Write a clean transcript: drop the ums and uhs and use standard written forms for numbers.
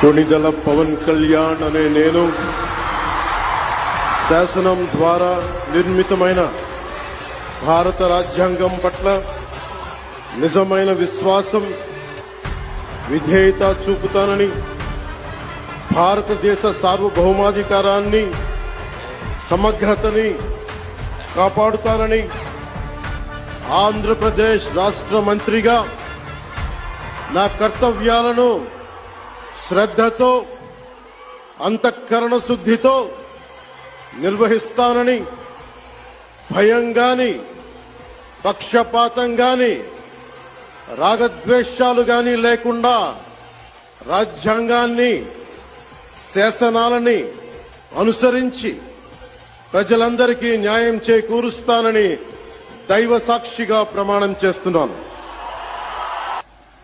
కొణిదెల పవన్ కళ్యాణ్ అనే నేను శాసనం ద్వారా నిర్మితమైన భారత రాజ్యాంగం పట్ల నిజమైన విశ్వాసం విధేయత చూపుతానని, భారతదేశ సార్వభౌమాధికారాన్ని సమగ్రతని కాపాడుతానని, ఆంధ్రప్రదేశ్ రాష్ట్ర మంత్రిగా నా కర్తవ్యాలను శ్రద్ధతో అంతఃకరణ శుద్ధితో నిర్వహిస్తానని, భయం గాని పక్షపాతం గాని రాగద్వేషాలు గాని లేకుండా రాజ్యాంగాన్ని శాసనాలని అనుసరించి ప్రజలందరికీ న్యాయం చేకూరుస్తానని దైవ సాక్షిగా ప్రమాణం చేస్తున్నాను.